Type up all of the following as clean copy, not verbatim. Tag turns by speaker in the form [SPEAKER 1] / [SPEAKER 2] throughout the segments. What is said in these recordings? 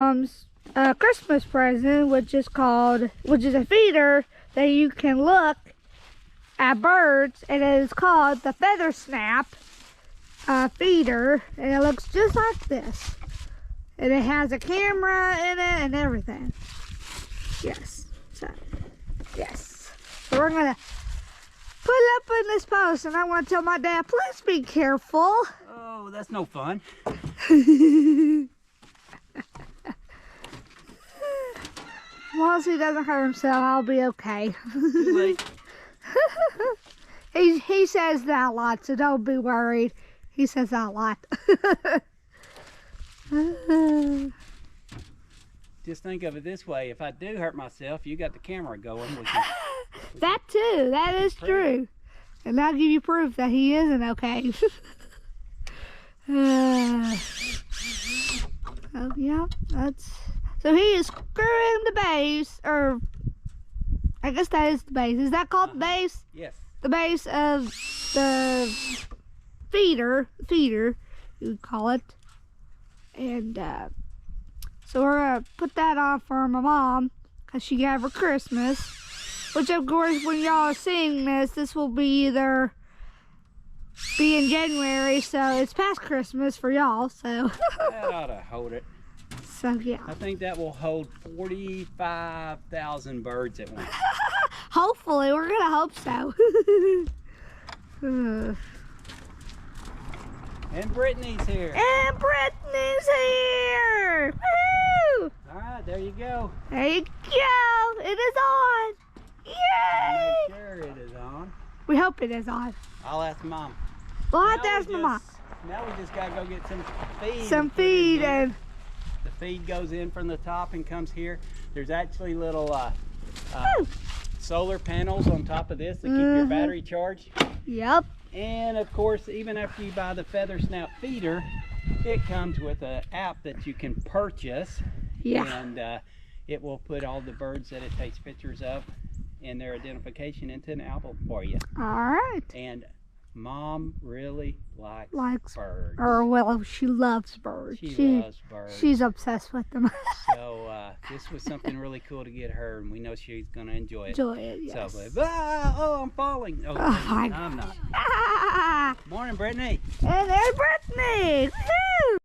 [SPEAKER 1] Christmas present, which is a feeder that you can look at birds, and it is called the Feather Snap feeder, and it looks just like this, and it has a camera in it and everything. Yes, so we're gonna put it up in this post, and I want to tell my dad, please be careful.
[SPEAKER 2] Oh, that's no fun.
[SPEAKER 1] As long as he doesn't hurt himself, I'll be okay.
[SPEAKER 2] Too late.
[SPEAKER 1] He says that a lot, so don't be worried. He says that a lot.
[SPEAKER 2] Just think of it this way: if I do hurt myself, you got the camera going.
[SPEAKER 1] That too. That is true. And I'll give you proof that he isn't okay. Oh yeah, that's. So he is screwing the base, or I guess that is the base. Is that called the base?
[SPEAKER 2] Yes.
[SPEAKER 1] The base of the feeder, you would call it. And so we're gonna put that on for my mom, because she got for Christmas. Which of course, when y'all are seeing this will be either in January, so it's past Christmas for y'all. So
[SPEAKER 2] That ought to hold it.
[SPEAKER 1] So yeah.
[SPEAKER 2] I think that will hold 45,000 birds at once.
[SPEAKER 1] Hopefully, we're gonna hope so.
[SPEAKER 2] And Brittany's here.
[SPEAKER 1] And Brittany's here! Woo!
[SPEAKER 2] Alright, there you go.
[SPEAKER 1] There you go! It is on! Yay!
[SPEAKER 2] Make sure it is on.
[SPEAKER 1] We hope it is on.
[SPEAKER 2] I'll ask Mom.
[SPEAKER 1] We'll have to ask my mom.
[SPEAKER 2] Now we just gotta go get some feed.
[SPEAKER 1] Some feed and...
[SPEAKER 2] The feed goes in from the top and comes here. There's actually little solar panels on top of this to keep your battery charged.
[SPEAKER 1] Yep.
[SPEAKER 2] And of course, even after you buy the Feather Snap feeder, it comes with an app that you can purchase.
[SPEAKER 1] Yeah.
[SPEAKER 2] And it will put all the birds that it takes pictures of and their identification into an album for you.
[SPEAKER 1] All right.
[SPEAKER 2] And Mom really likes birds.
[SPEAKER 1] Or well, she loves birds.
[SPEAKER 2] She loves birds.
[SPEAKER 1] She's obsessed with them.
[SPEAKER 2] So this was something really cool to get her, and we know she's going to enjoy it.
[SPEAKER 1] Enjoy it, yes.
[SPEAKER 2] So, oh, I'm falling. Oh, I'm not. Morning, Brittany.
[SPEAKER 1] And there's Brittany. Woo-hoo!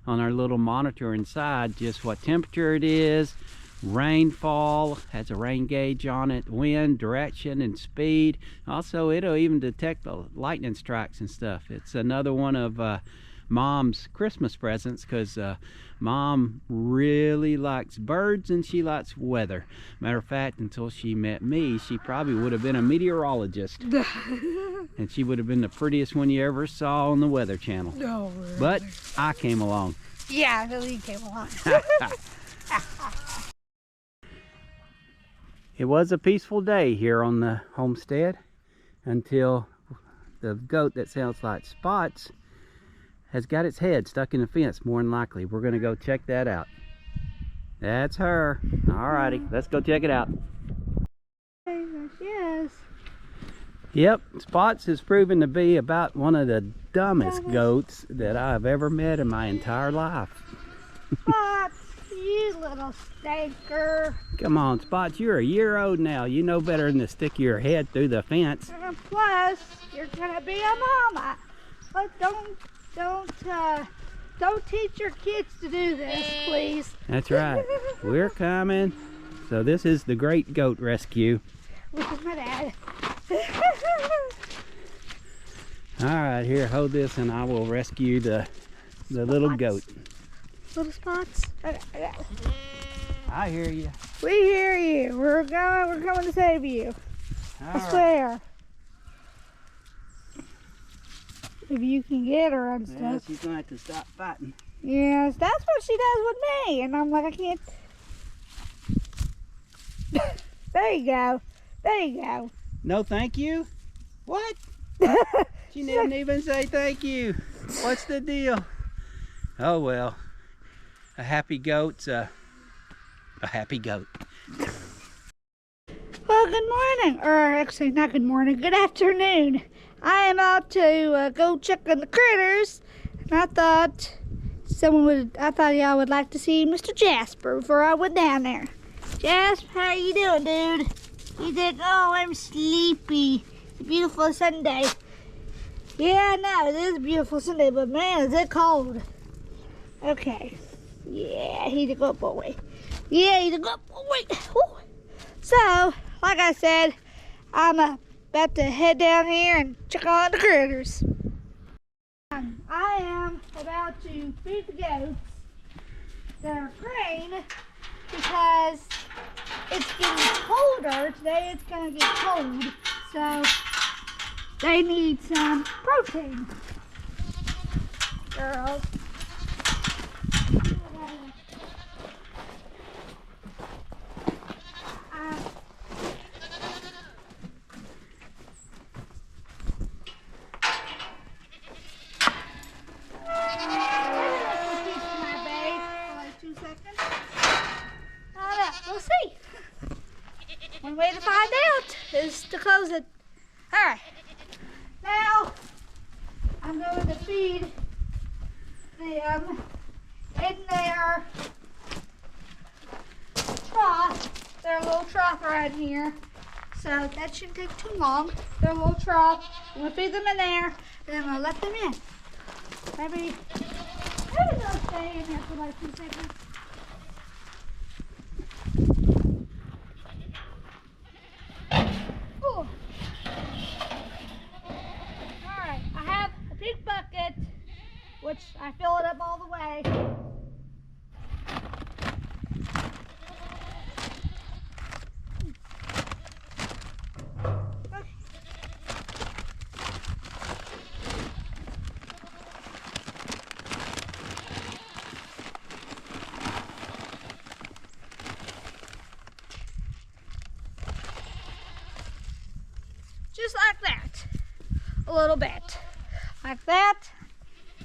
[SPEAKER 2] On our little monitor inside, just what temperature it is, rainfall, has a rain gauge on it, wind, direction, and speed. Also, it'll even detect the lightning strikes and stuff. It's another one of Mom's Christmas presents, because Mom really likes birds and she likes weather. Matter of fact, until she met me, she probably would have been a meteorologist. And she would have been the prettiest one you ever saw on the Weather Channel.
[SPEAKER 1] No, really.
[SPEAKER 2] But I came along.
[SPEAKER 1] Yeah, Billy came along.
[SPEAKER 2] It was a peaceful day here on the homestead until the goat that sounds like Spots has got its head stuck in the fence, more than likely. We're going to go check that out. That's her. Alrighty, let's go check it out.
[SPEAKER 1] Yes.
[SPEAKER 2] Yep, Spots has proven to be about one of the dumbest goats that I've ever met in my entire life.
[SPEAKER 1] Spots, you little stinker.
[SPEAKER 2] Come on, Spots, you're a year old now. You know better than to stick your head through the fence.
[SPEAKER 1] And plus, you're gonna be a mama. But don't teach your kids to do this, please.
[SPEAKER 2] That's right. We're coming. So this is the Great Goat Rescue.
[SPEAKER 1] Which is my dad.
[SPEAKER 2] All right, here, hold this and I will rescue the little goat.
[SPEAKER 1] Little Spots. Okay.
[SPEAKER 2] I hear you.
[SPEAKER 1] We hear you. We're coming to save you. I swear. if you can get her and
[SPEAKER 2] Yeah,
[SPEAKER 1] stuff.
[SPEAKER 2] she's gonna have to stop fighting.
[SPEAKER 1] Yes, that's what she does with me. And I'm like, I can't. There you go. There you go.
[SPEAKER 2] No, thank you. What? She didn't even say thank you. What's the deal? Oh well, a happy goat's a happy goat.
[SPEAKER 1] Well, good morning, or actually not good morning, good afternoon. I am out to go check on the critters, and I thought y'all would like to see Mr. Jasper before I went down there. Jasper, how you doing, dude? You think, oh, I'm sleepy. It's a beautiful Sunday. Yeah, I know, it is a beautiful Sunday, but man, is it cold. Okay. Yeah, he's a good boy. Yeah, he's a good boy. Whew. So, like I said, I'm about to head down here and check on the critters. I am about to feed the goats their grain because it's getting colder. Today it's going to get cold, so they need some protein. Girls. We'll see. One way to find out is to close it. Alright. Now, I'm going to feed them in their trough. Their little trough right here. So that shouldn't take too long. Their little trough. I'm going to feed them in there, and then I'm going to let them in. Maybe they'll stay in there for like 2 seconds. Alright, I have a big bucket, which I fill it up all the way. Just like that, a little bit, like that,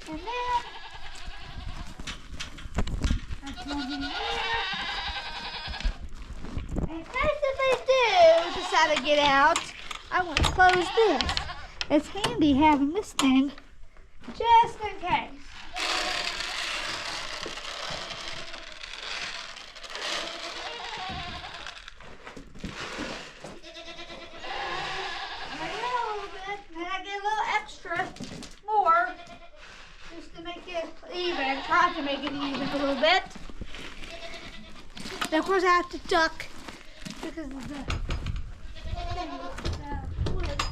[SPEAKER 1] and then that's one in here. And in case if they do decide to get out, I want to close this. It's handy having this thing, just in case. More, just to make it even, try to make it even a little bit. Then of course I have to duck because of the wood.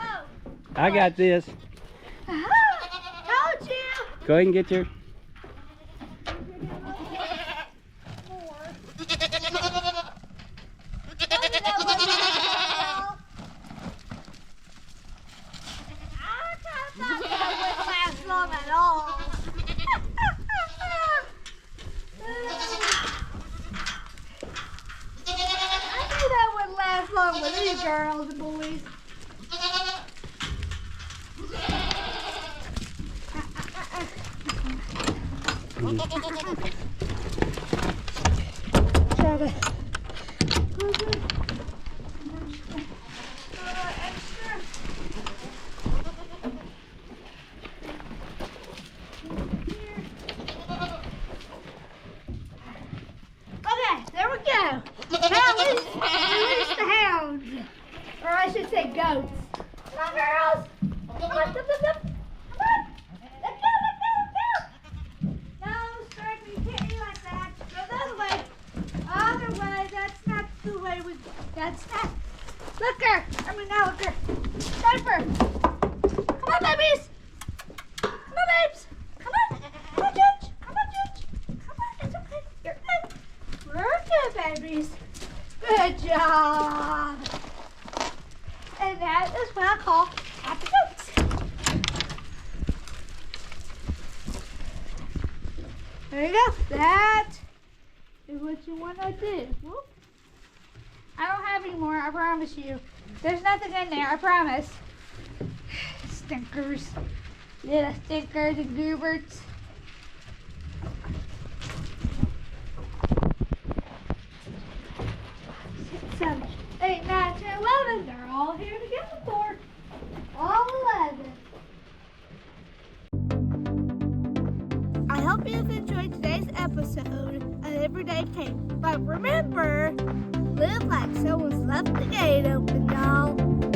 [SPEAKER 1] Oh!
[SPEAKER 2] I got this.
[SPEAKER 1] Told you!
[SPEAKER 2] Go ahead and get your...
[SPEAKER 1] At all. I knew that wouldn't last long with these girls and boys. Try to Now release the hounds. Or I should say goats. Come on, girls. Come on, come on. Let's go. No, strike me, can't be like that. Go the other way. Other way, that's not the way that's not. Looker. Now looker. Sniper. Come on, babies. Come on, babes. Come on. Come on, Judge. Come on, Judge. Come on, it's okay. You're good. We're good, babies. Good job. that is what I call happy goats. There you go. That is what you want to do. Whoop. I don't have any more, I promise you. There's nothing in there, I promise. Stinkers. Little stinkers and gooberts. 6, 7, 8, 9, 10, 11. They're all here together for all 11. I hope you've enjoyed today's episode of Everyday Cake. But remember, live like someone's left the gate open, y'all.